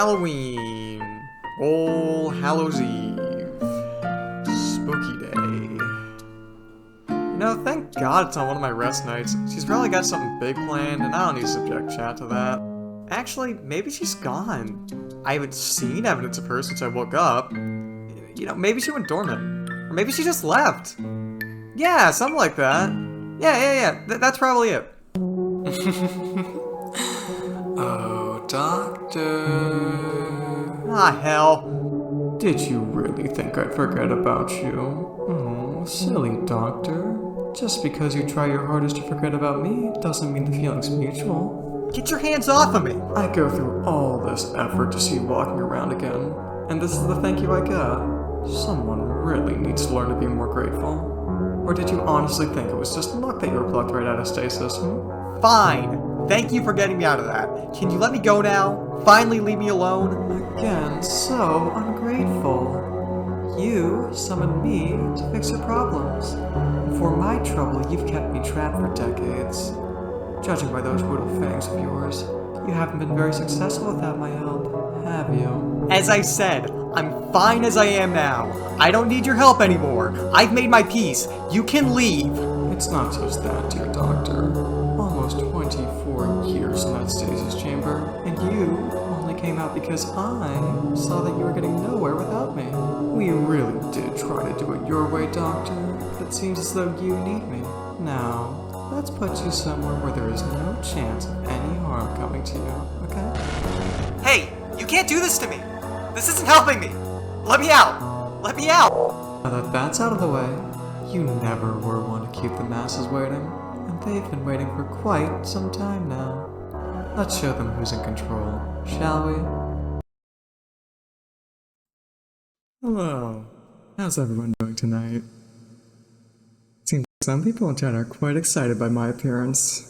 Halloween. All Hallows Eve. Spooky day. You know, thank God it's on one of my rest nights. She's probably got something big planned, and I don't need to subject chat to that. Actually, maybe she's gone. I haven't seen evidence of her since I woke up. You know, maybe she went dormant. Or maybe she just left. Yeah, something like that. Yeah. That's probably it. Oh, Doctor. Ah, hell. Did you really think I'd forget about you? Oh, silly Doctor. Just because you try your hardest to forget about me doesn't mean the feeling's mutual. Get your hands off of me! I go through all this effort to see you walking around again, and this is the thank you I got. Someone really needs to learn to be more grateful. Or did you honestly think it was just luck that you were plucked right out of stasis, Fine! Thank you for getting me out of that. Can you let me go now? Finally leave me alone? Again, so ungrateful. You summoned me to fix your problems. And for my trouble, you've kept me trapped for decades. Judging by those brutal fangs of yours, you haven't been very successful without my help, have you? As I said, I'm fine as I am now. I don't need your help anymore. I've made my peace. You can leave. It's not just that, dear Doctor. Almost 24 years in that stasis chamber, and you only came out because I saw that you were getting nowhere without me. We really did try to do it your way, Doctor, but it seems as though you need me. Now, let's put you somewhere where there is no chance of any harm coming to you, okay? Hey, you can't do this to me! This isn't helping me! Let me out! Let me out! Now that that's out of the way, you never were one to keep the masses waiting, and they've been waiting for quite some time now. Let's show them who's in control, shall we? Hello. How's everyone doing tonight? Seems like some people in chat are quite excited by my appearance.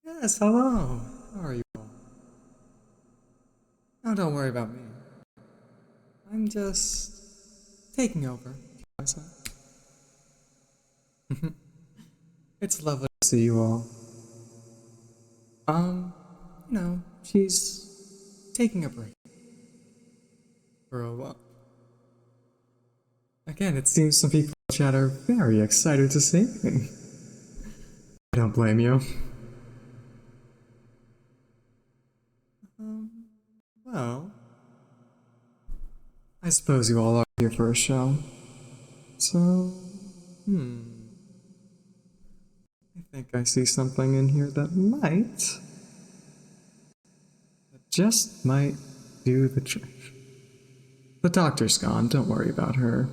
Yes, hello. How are you all? Oh, don't worry about me. I'm just taking over. It's lovely to see you all. She's taking a break. For a while. Again, it seems some people in chat are very excited to see me. I don't blame you. Well, I suppose you all are here for a show. So, I think I see something in here that just might do the trick. The doctor's gone, don't worry about her.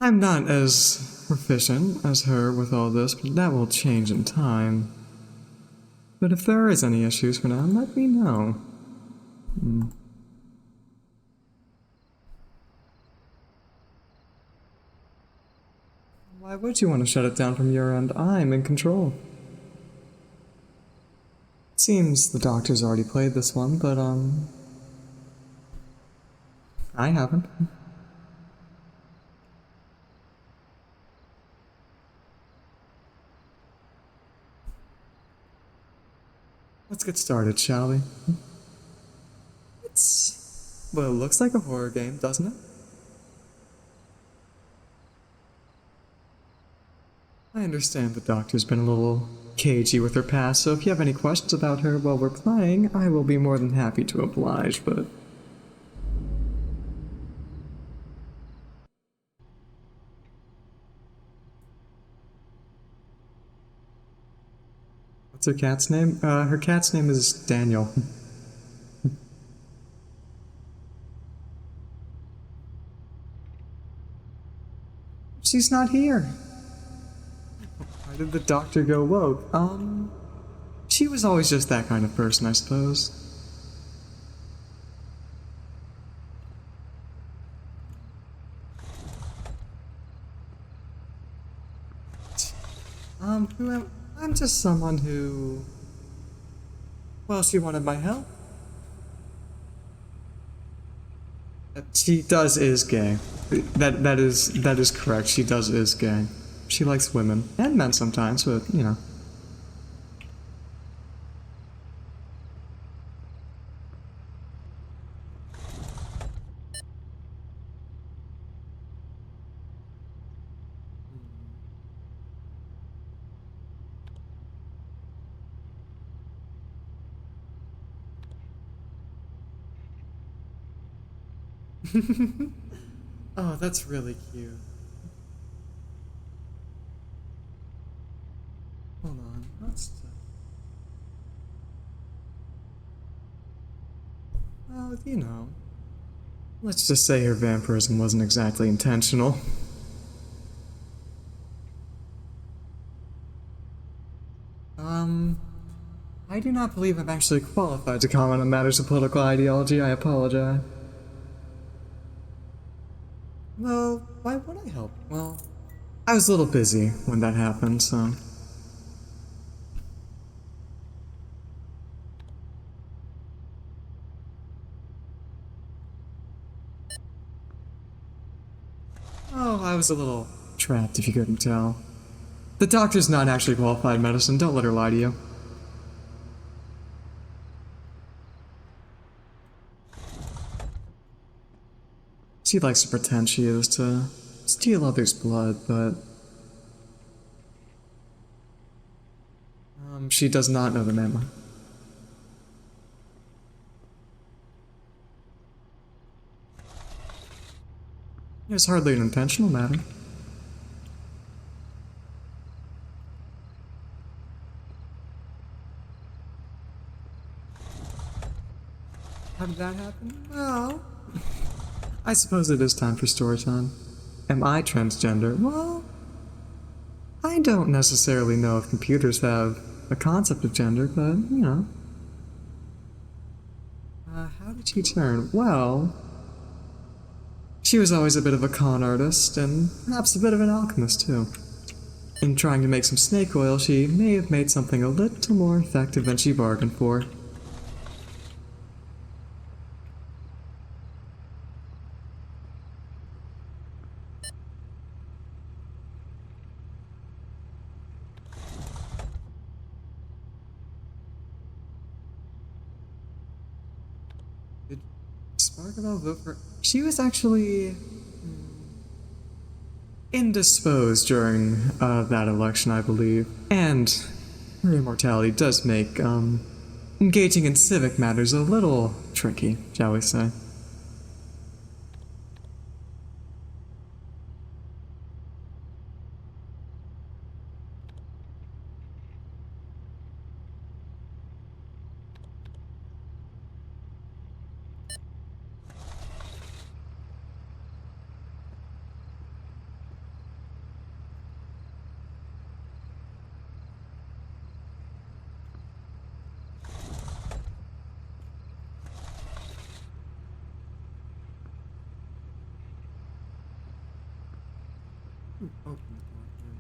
I'm not as proficient as her with all this, but that will change in time. But if there is any issues for now, let me know. Why would you want to shut it down from your end? I'm in control. Seems the doctor's already played this one, but I haven't. Let's get started, shall we? Well, it looks like a horror game, doesn't it? I understand the doctor's been a little cagey with her past, so if you have any questions about her while we're playing, I will be more than happy to oblige, but... What's her cat's name? Her cat's name is Daniel. She's not here. Why did the doctor go woke? She was always just that kind of person, I suppose. I'm just someone who... Well, she wanted my help. She is gay. That is correct. She is gay. She likes women and men sometimes, but you know. Oh, that's really cute. Hold on. Well, you know. Let's just say her vampirism wasn't exactly intentional. I do not believe I'm actually qualified to comment on matters of political ideology. I apologize. Well, why would I help? Well, I was a little busy when that happened, so. Oh, I was a little trapped, if you couldn't tell. The doctor's not actually qualified in medicine. Don't let her lie to you. She likes to pretend she is to steal others' blood, but she does not know the memo. It's hardly an intentional matter. How did that happen? Well, I suppose it is time for story time. Am I transgender? Well, I don't necessarily know if computers have a concept of gender, but, you know. How did she turn? Well, she was always a bit of a con artist, and perhaps a bit of an alchemist, too. In trying to make some snake oil, she may have made something a little more effective than she bargained for. Did Sparkabelle vote for... She was actually indisposed during that election, I believe. And her immortality does make engaging in civic matters a little tricky, shall we say. Open the door here.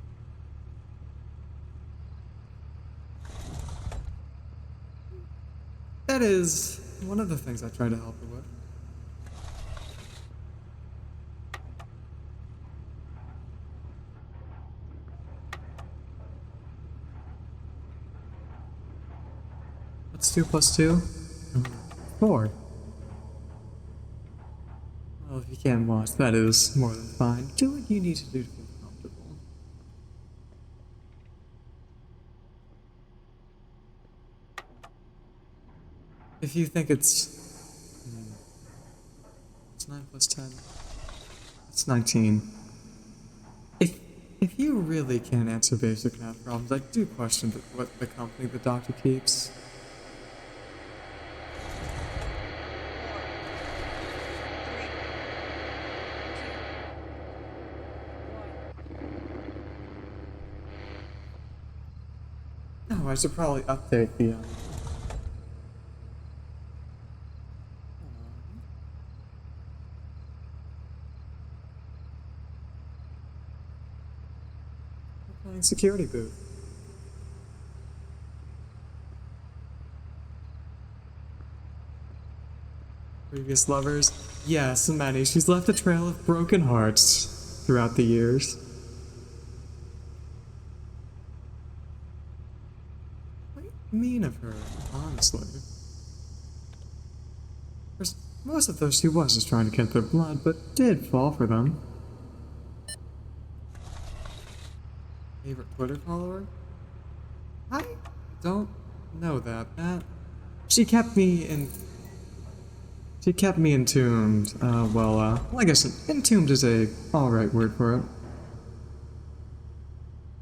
That is one of the things I try to help her with. What's 2 plus 2? 4. Well, if you can't watch, that is more than fine. Do what you need to do to feel comfortable. If you think it's 9 plus 10, it's 19. If you really can't answer basic math problems, I do question what the company the doctor keeps. Oh, I should probably update the security booth. Previous lovers? Yes, many. She's left a trail of broken hearts throughout the years. What mean of her, honestly? There's most of those she was just trying to get their blood, but did fall for them. Favorite Twitter follower? I don't know that. She kept me entombed. Well, I guess entombed is a alright word for it.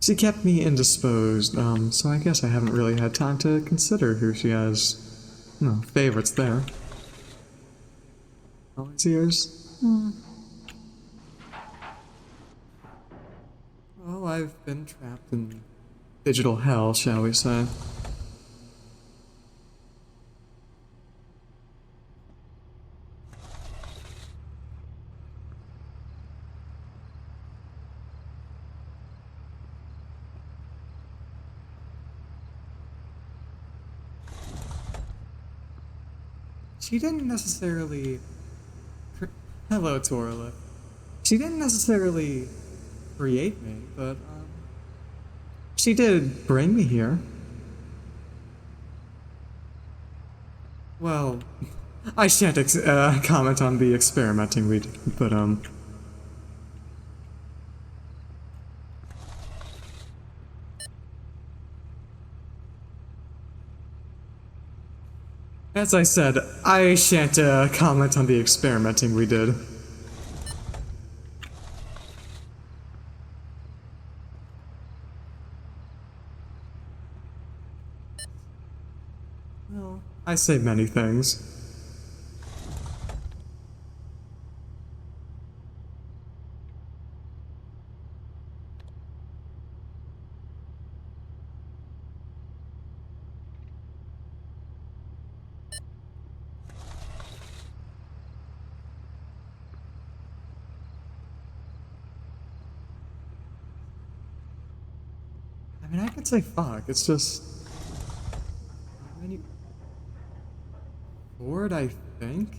She kept me indisposed, so I guess I haven't really had time to consider who she has, favorites there. All these years? Well, I've been trapped in digital hell, shall we say. She didn't necessarily... Hello, Torla. She didn't necessarily create me, but, she did bring me here. Well, I shan't comment on the experimenting we did, but, as I said, I shan't comment on the experimenting we did. Well, I say many things. I mean, I could say fuck, it's just... How many... Ford, I think?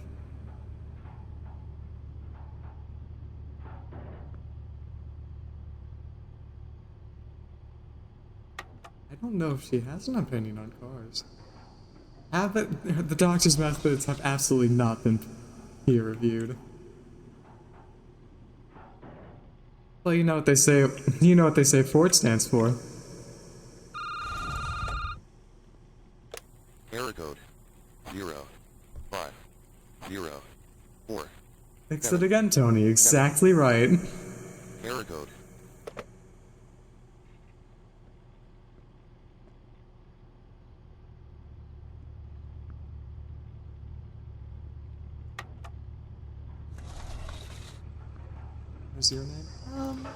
I don't know if she has an opinion on cars. The doctor's methods have absolutely not been peer-reviewed. Well, you know what they say Ford stands for. Error code 0 5 0 4. Fix it again, Tony. Exactly right. Error code. What's your name?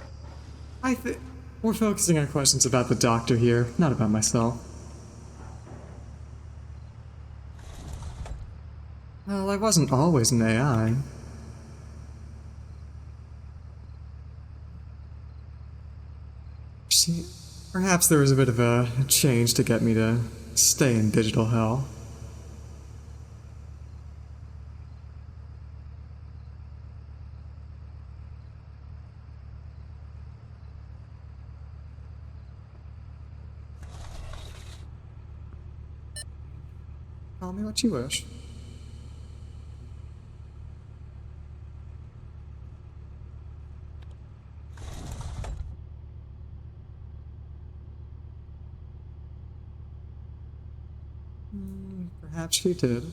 I think we're focusing on questions about the doctor here, not about myself. Well, I wasn't always an AI. Perhaps there was a bit of a change to get me to stay in digital hell. Call me what you wish. Perhaps she did.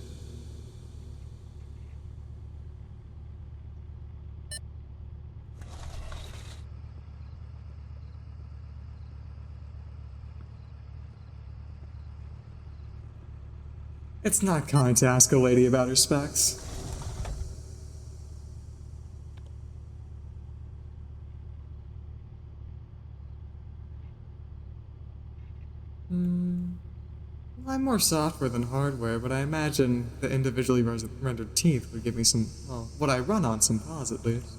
It's not kind to ask a lady about her specs. I'm more software than hardware, but I imagine the individually rendered teeth would give me some, well, what I run on some pause at least.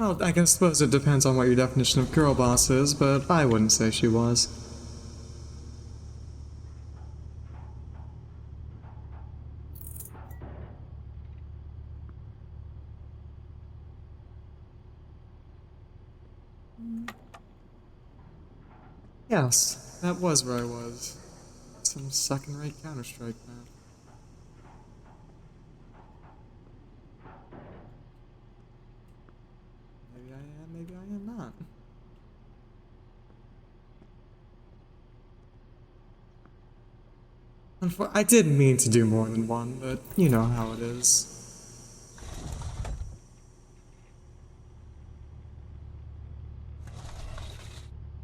Well, I suppose it depends on what your definition of girl boss is, but I wouldn't say she was. Yes, that was where I was. Some second-rate Counter-Strike map. Maybe I am, maybe I am not. I didn't mean to do more than one, but you know how it is.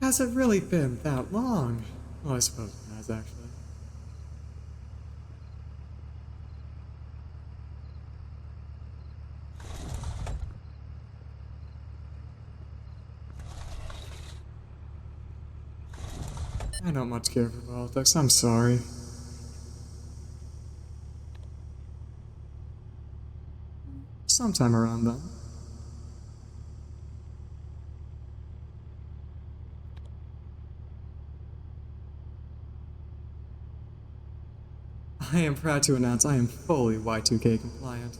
Has it really been that long? Well, I suppose it has, actually. I don't much care for politics, I'm sorry. Sometime around then. I am proud to announce I am fully Y2K compliant,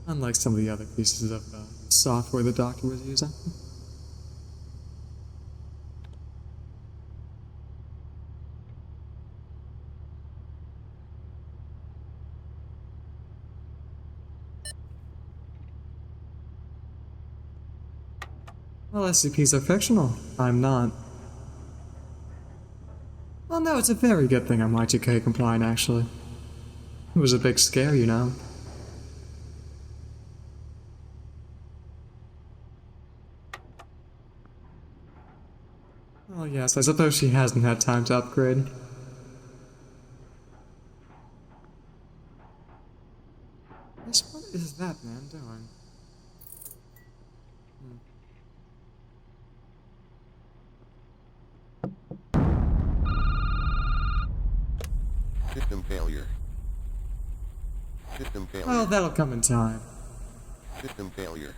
unlike some of the other pieces of software the doctor was using. Well, SCPs are fictional. I'm not. Well, no, it's a very good thing I'm Y2K compliant, actually. It was a big scare, you know. Oh yes, I suppose she hasn't had time to upgrade. Yes, what is that man doing? System failure. System failure. Well, that'll come in time. System failure.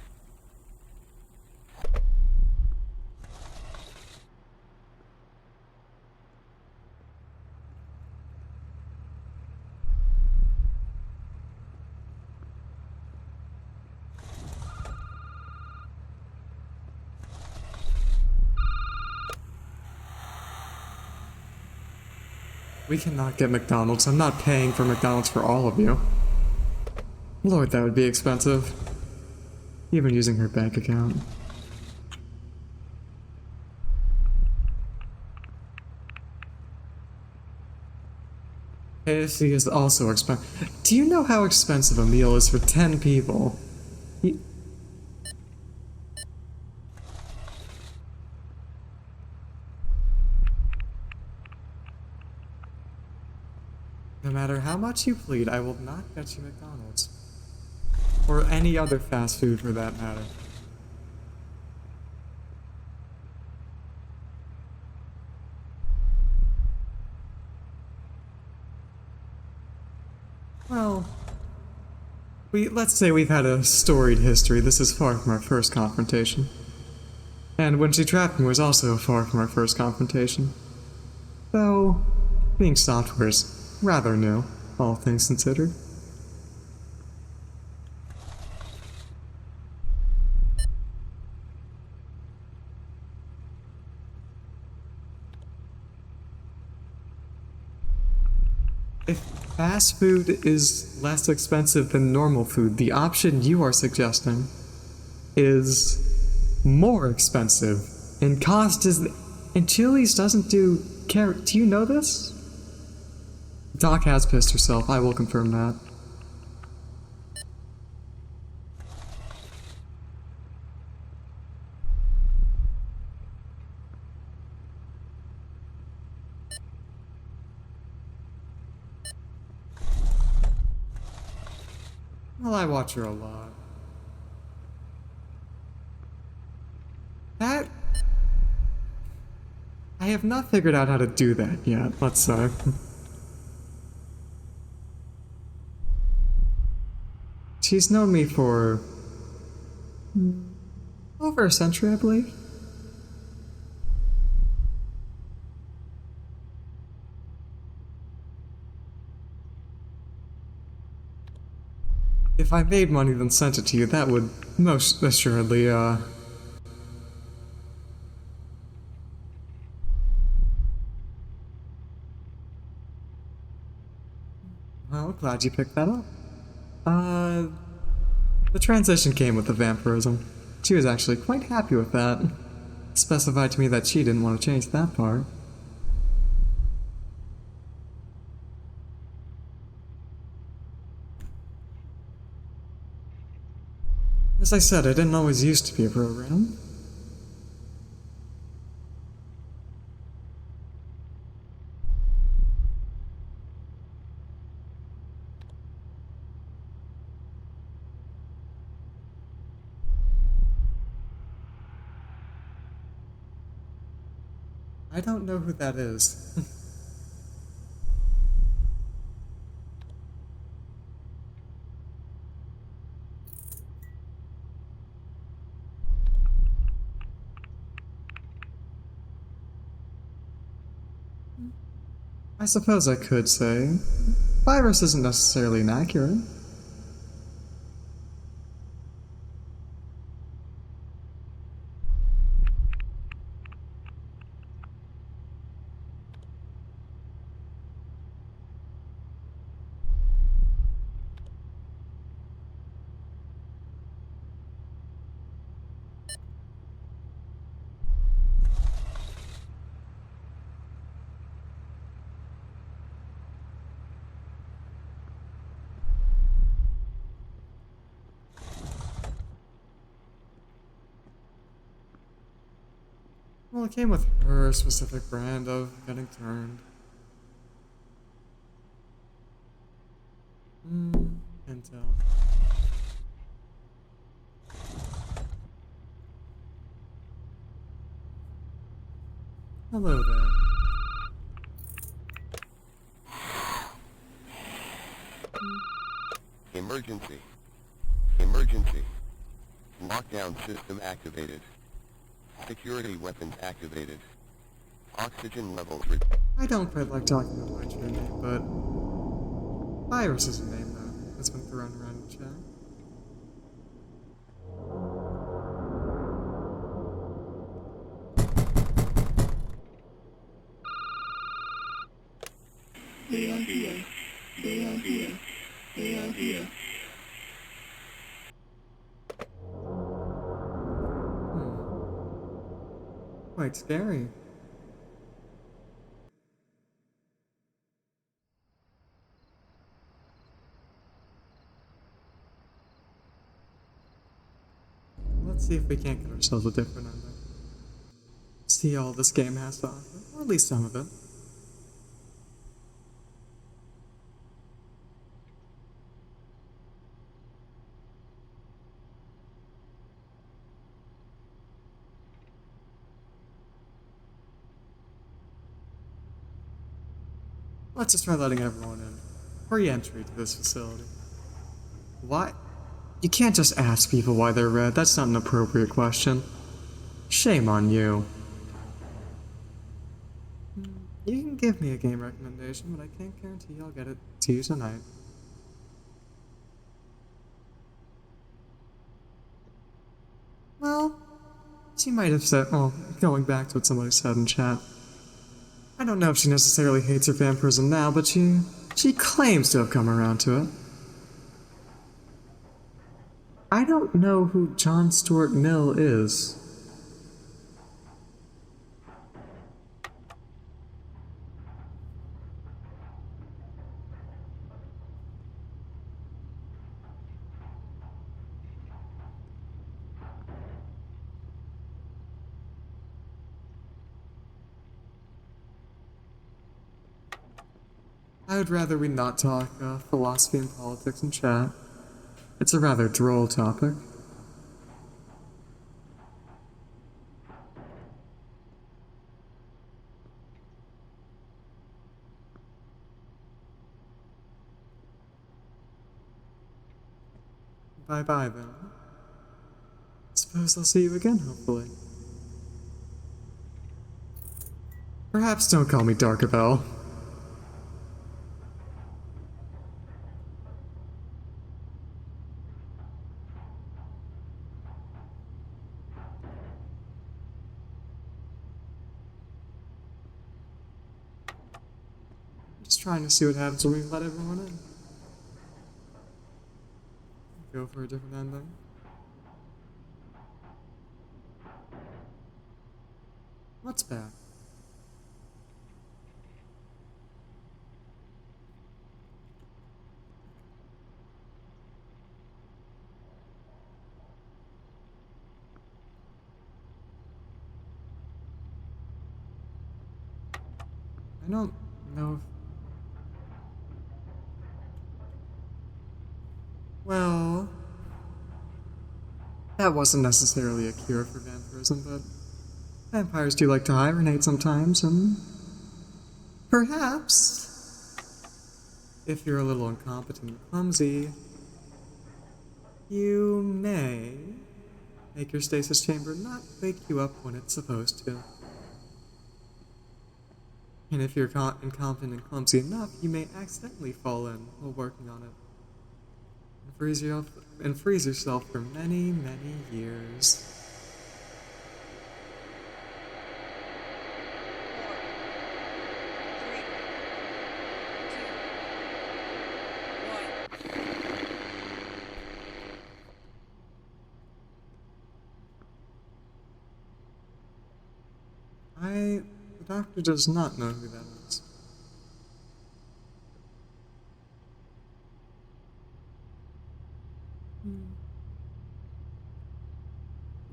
We cannot get McDonald's. I'm not paying for McDonald's for all of you. Lord, that would be expensive. Even using her bank account. KFC is also expensive. Do you know how expensive a meal is for 10 people? No matter how much you plead, I will not get you McDonald's. Or any other fast food for that matter. Well, let's say we've had a storied history. This is far from our first confrontation. And when she trapped me was also far from our first confrontation. Though, being software's rather new, all things considered. If fast food is less expensive than normal food, the option you are suggesting is more expensive. And cost is... And Chili's doesn't do... Do you know this? Doc has pissed herself, I will confirm that. Well, I watch her a lot. That... I have not figured out how to do that yet, let's say. She's known me for... Over a century, I believe. If I made money then sent it to you, that would most assuredly, Well, glad you picked that up. The transition came with the vampirism. She was actually quite happy with that. Specified to me that she didn't want to change that part. As I said, I didn't always used to be a program. I don't know who that is. I suppose I could say. Virus isn't necessarily inaccurate. Well, it came with her specific brand of getting turned. Intel. Hello there. Emergency. Emergency. Lockdown system activated. Security weapons activated. Oxygen levels I don't quite like talking about my true name, but Virus is a name though. That's been thrown around in chat. They are here. They are here. They are here. Quite scary. Let's see if we can't get ourselves a different ending. See all this game has to offer, or at least some of it. Let's just try letting everyone in. Free entry to this facility. Why? You can't just ask people why they're red. That's not an appropriate question. Shame on you. You can give me a game recommendation, but I can't guarantee I'll get it to you tonight. Well, she might have said, well, going back to what somebody said in chat. I don't know if she necessarily hates her vampirism now, but she claims to have come around to it. I don't know who John Stuart Mill is. I would rather we not talk philosophy and politics in chat. It's a rather droll topic. Bye-bye then. suppose I'll see you again, hopefully. Perhaps don't call me Darkabelle. Just trying to see what happens when we let everyone in. Go for a different ending. What's back? I don't know if... Well... That wasn't necessarily a cure for vampirism, but... Vampires do like to hibernate sometimes, and... Perhaps... If you're a little incompetent and clumsy... You may... make your stasis chamber not wake you up when it's supposed to. And if you're incompetent and clumsy enough, you may accidentally fall in while working on it. And freeze yourself for many, many years. The doctor does not know who that is.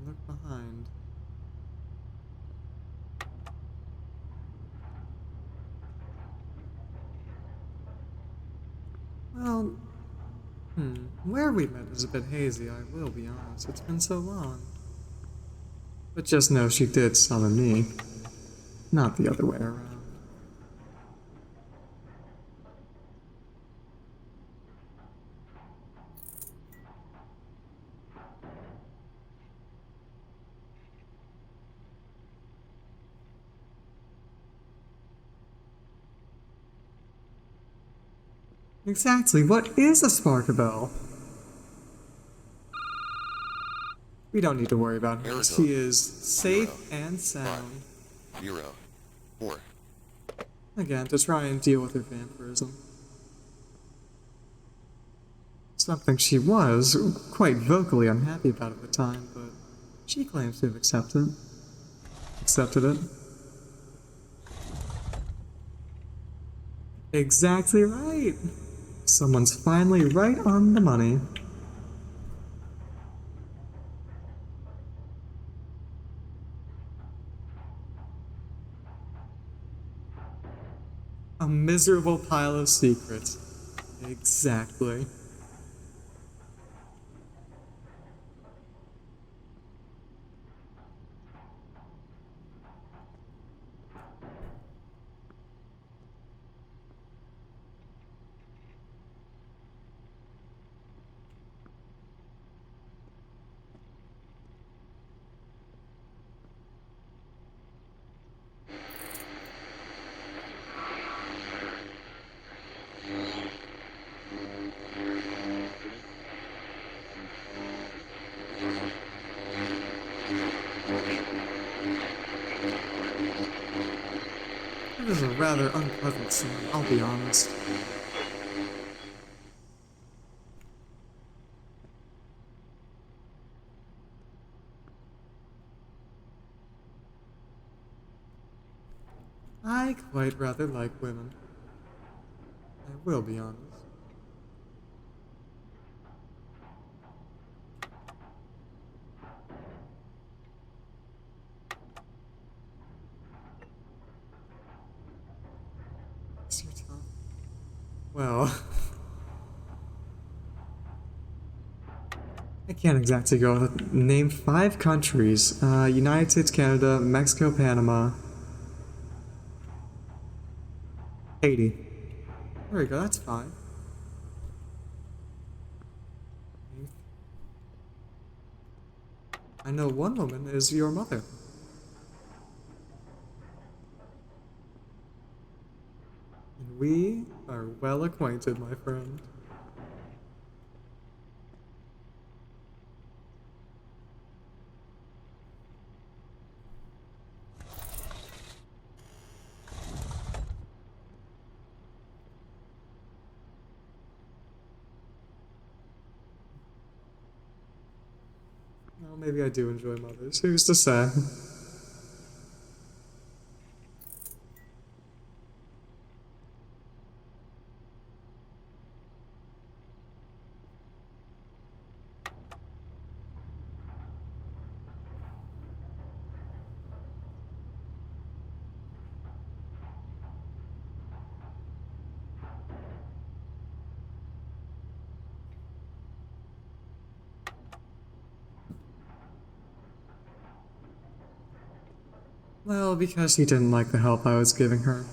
Look behind. Well, where we met is a bit hazy, I will be honest. It's been so long. But just know she did summon me. Not the other way around. Exactly, what is a Sparkabelle? We don't need to worry about her. She is safe and sound. 0, 4. Again, to try and deal with her vampirism. Something she was quite vocally unhappy about at the time, but she claims to have accepted it. Exactly right! Someone's finally right on the money. A miserable pile of secrets. Exactly. It is a rather unpleasant scene, I'll be honest. I quite rather like women. I will be honest. Is your tongue? Well, I can't exactly go with it. Name 5 countries. United States, Canada, Mexico, Panama. Haiti. There we go, that's fine. I know one woman is your mother. And we are well acquainted, my friend. Well, maybe I do enjoy mothers. Who's to say? Well, because he didn't like the help I was giving her.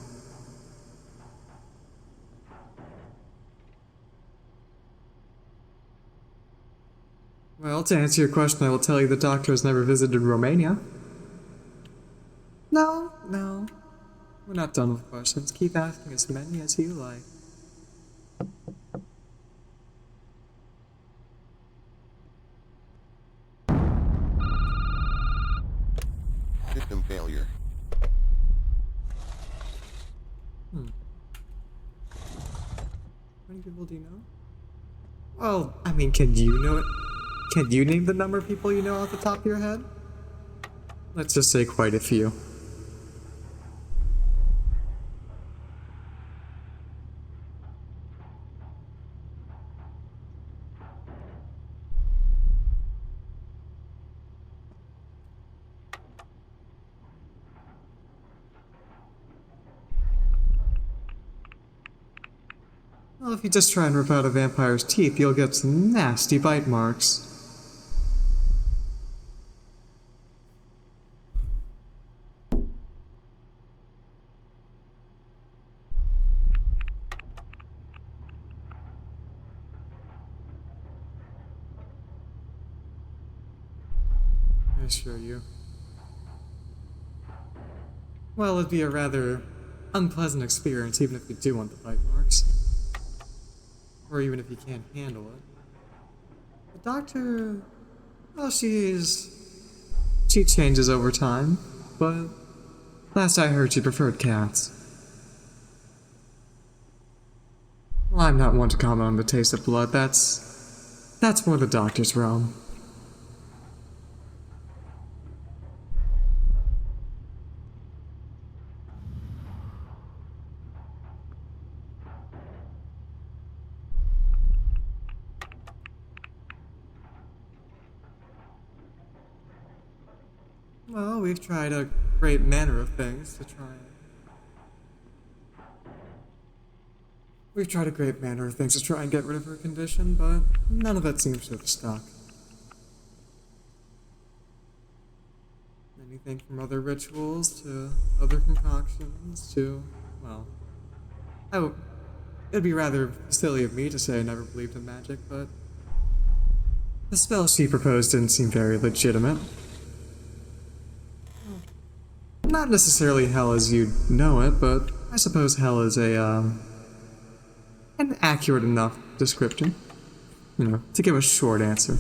Well, to answer your question, I will tell you the doctor has never visited Romania. No, no. We're not done with questions. Keep asking as many as you like. System failure. How many people do you know? Well, I mean, can you know it? Can you name the number of people you know off the top of your head? Let's just say quite a few. Well, if you just try and rip out a vampire's teeth, you'll get some nasty bite marks. I assure you. Well, it'd be a rather unpleasant experience, even if you do want the bite marks. Or even if you can't handle it. The doctor... Well, she changes over time, but last I heard she preferred cats. Well, I'm not one to comment on the taste of blood, that's more the doctor's realm. Well, we've tried a great manner of things to try and... We've tried a great manner of things to try and get rid of her condition, but none of it seems to have stuck. Anything from other rituals to other concoctions to, well... It'd be rather silly of me to say I never believed in magic, but... The spell she proposed didn't seem very legitimate. Not necessarily hell as you know it, but I suppose hell is an accurate enough description. You know, to give a short answer.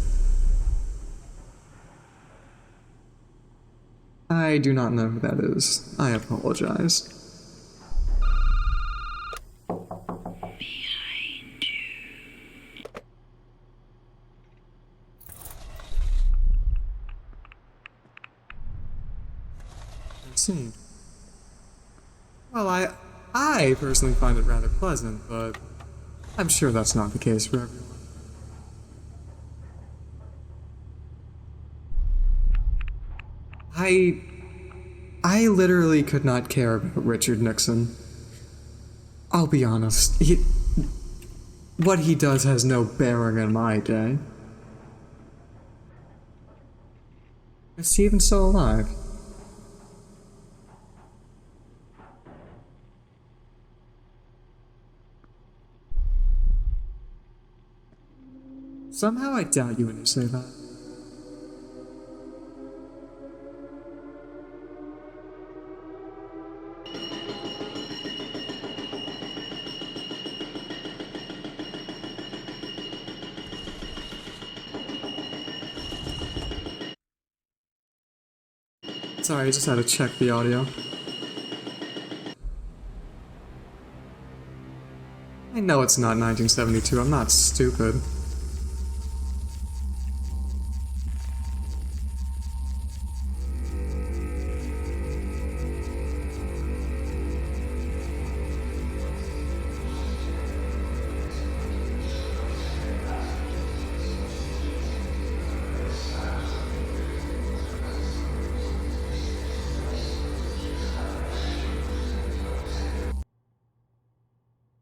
I do not know who that is. I apologize. I see. Well, I personally find it rather pleasant, but I'm sure that's not the case for everyone. I literally could not care about Richard Nixon. I'll be honest, what he does has no bearing on my day. Is he even still alive? Somehow I doubt you when you say that. Sorry, I just had to check the audio. I know it's not 1972, I'm not stupid.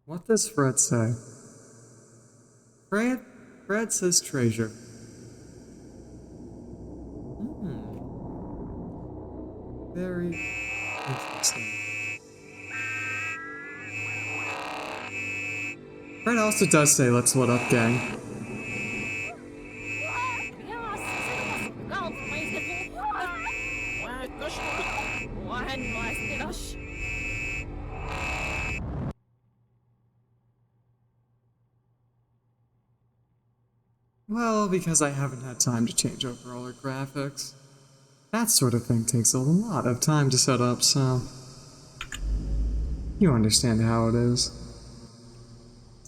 What does Fred say? Fred says treasure. Very interesting. Fred also does say, let's split up, gang. Well, because I haven't had time to change over all her graphics. That sort of thing takes a lot of time to set up, so... You understand how it is.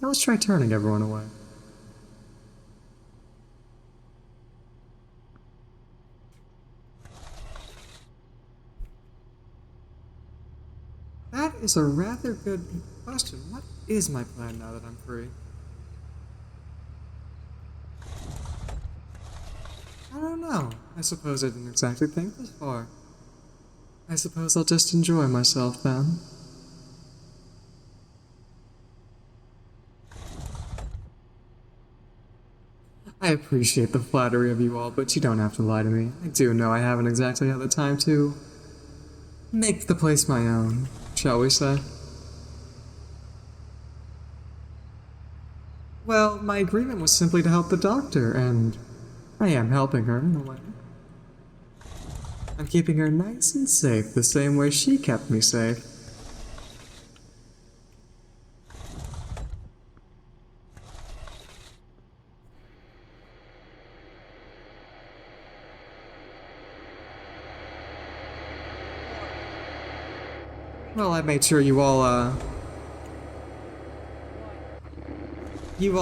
Now let's try turning everyone away. That is a rather good question. What is my plan now that I'm free? I don't know. I suppose I didn't exactly think this far. I suppose I'll just enjoy myself then. I appreciate the flattery of you all, but you don't have to lie to me. I do know I haven't exactly had the time to make the place my own, shall we say? Well, my agreement was simply to help the doctor, and I am helping her in a way. I'm keeping her nice and safe the same way she kept me safe. Well, I made sure you all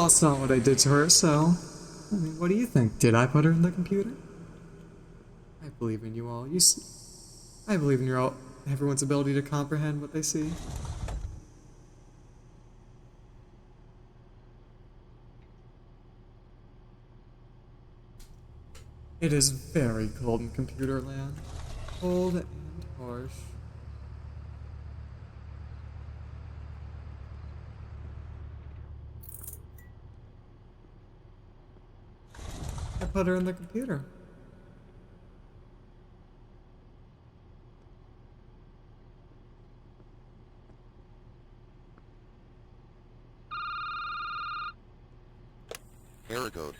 saw what I did to her, so... I mean, what do you think? Did I put her in the computer? I believe in you all. I believe in everyone's ability to comprehend what they see. It is very cold in computer land. Cold and harsh. I put her in the computer. Error code.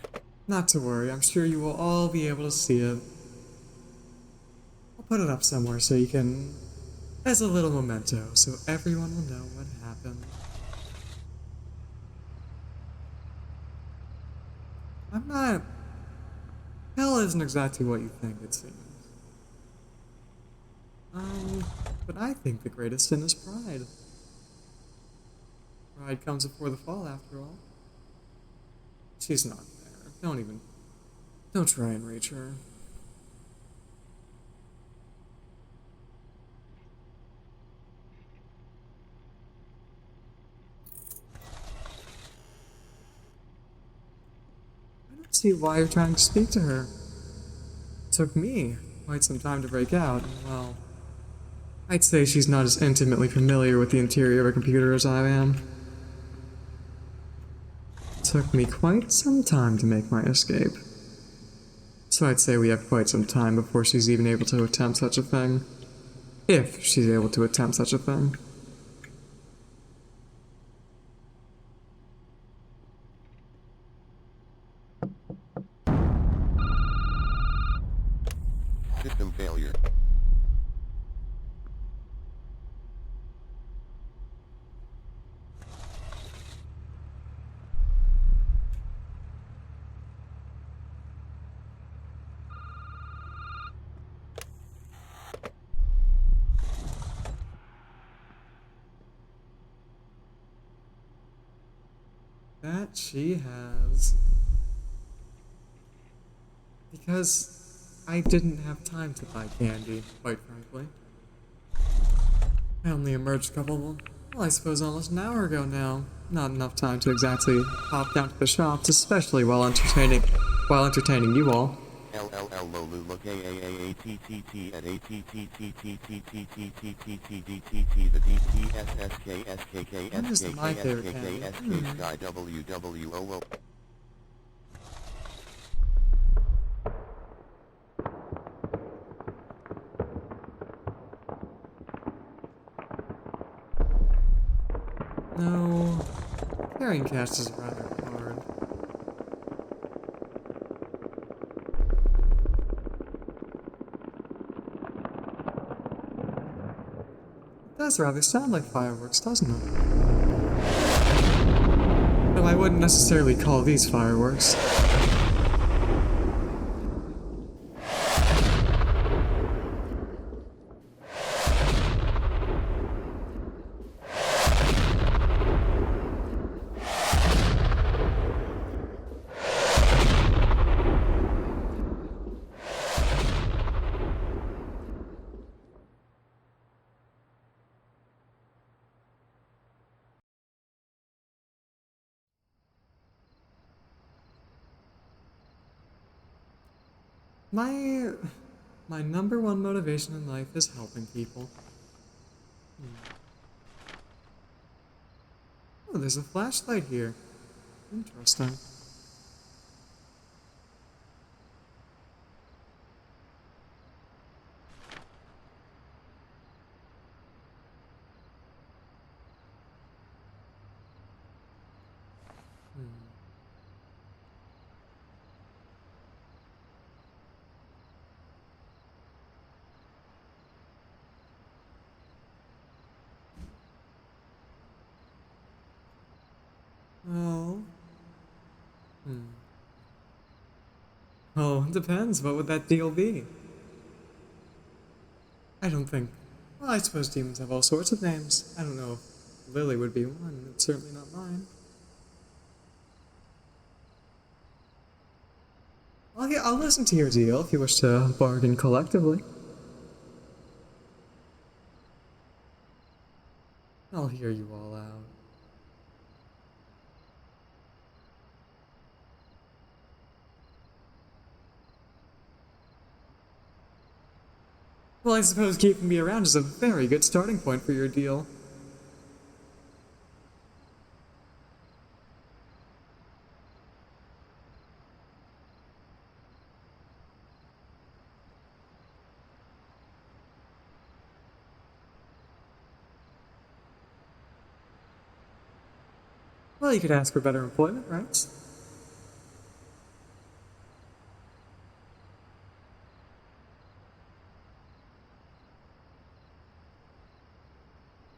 Not to worry, I'm sure you will all be able to see it. I'll put it up somewhere so you can... as a little memento, so everyone will know what happened. I'm not... Hell isn't exactly what you think it seems. But I think the greatest sin is pride. Pride comes before the fall, after all. She's not there. Don't try and reach her. I don't see why you're trying to speak to her. It took me quite some time to break out, and well, I'd say she's not as intimately familiar with the interior of a computer as I am. It took me quite some time to make my escape. So I'd say we have quite some time before she's even able to attempt such a thing. If she's able to attempt such a thing. System failure. That she has. Because I didn't have time to buy candy, quite frankly. I only emerged a couple, well, I suppose almost an hour ago now. Not enough time to exactly hop down to the shops, especially while entertaining you all. LLL Lolula KAAATTT at ATTTTTTTTTTTTTT the When is my favorite candy? DTSSKSKSKSKSK Sky WWOO. No, carrying cash is rather hard. It does rather sound like fireworks, doesn't it? Though I wouldn't necessarily call these fireworks. My my number one motivation in life is helping people. Oh, there's a flashlight here. Interesting. Well, hmm. Oh, it depends. What would that deal be? I don't think. Well, I suppose demons have all sorts of names. I don't know if Lily would be one. It's certainly not mine. I'll listen to your deal if you wish to bargain collectively. I'll hear you all out. Well, I suppose keeping me around is a very good starting point for your deal. Well, you could ask for better employment, right?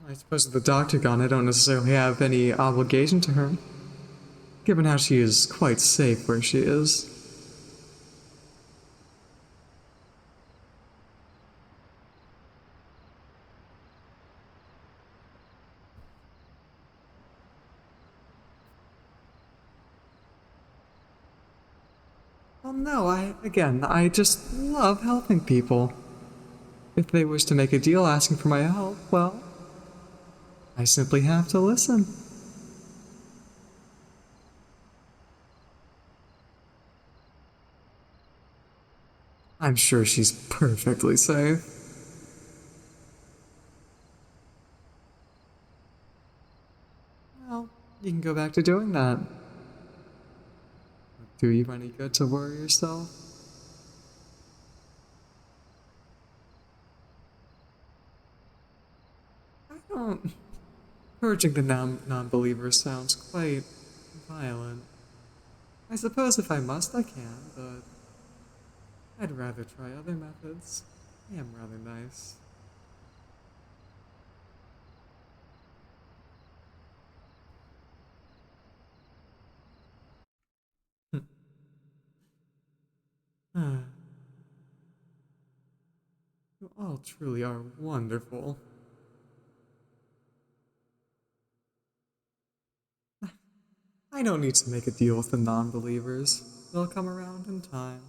I suppose with the doctor gone, I don't necessarily have any obligation to her, given how she is quite safe where she is. Well, no, I just love helping people. If they wish to make a deal asking for my help, well, I simply have to listen. I'm sure she's perfectly safe. Well, you can go back to doing that. Do you any good to worry yourself? I don't. Purging the non-believers sounds quite violent. I suppose if I must, I can, but I'd rather try other methods. I am rather nice. Ah, you all truly are wonderful. I don't need to make a deal with the non-believers. They'll come around in time.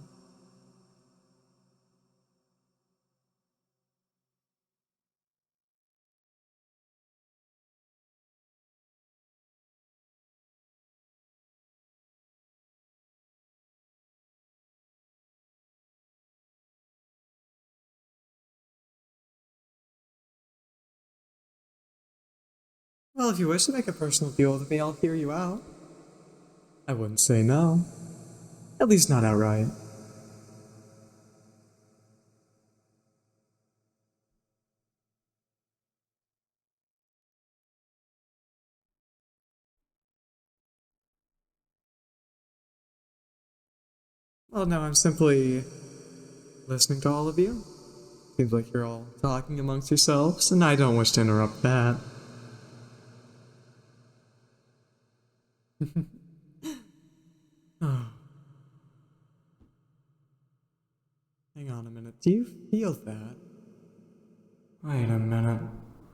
Well, if you wish to make a personal deal with me, I'll hear you out. I wouldn't say no. At least not outright. Well, no, I'm simply listening to all of you. Seems like you're all talking amongst yourselves, and I don't wish to interrupt that. Oh. Hang on a minute. Do you feel that? Wait a minute.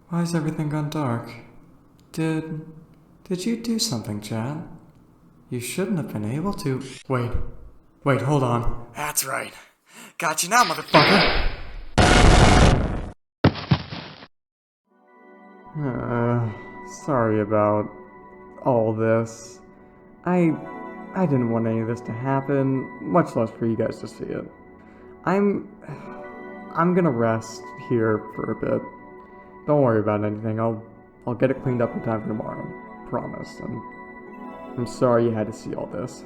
Why has everything gone dark? Did you do something, Chad? You shouldn't have been able to. Wait, hold on. That's right. Got you now, motherfucker! Sorry about all this. I didn't want any of this to happen, much less for you guys to see it. I'm gonna rest here for a bit. Don't worry about anything. I'll get it cleaned up in time for tomorrow. Promise. I'm sorry you had to see all this.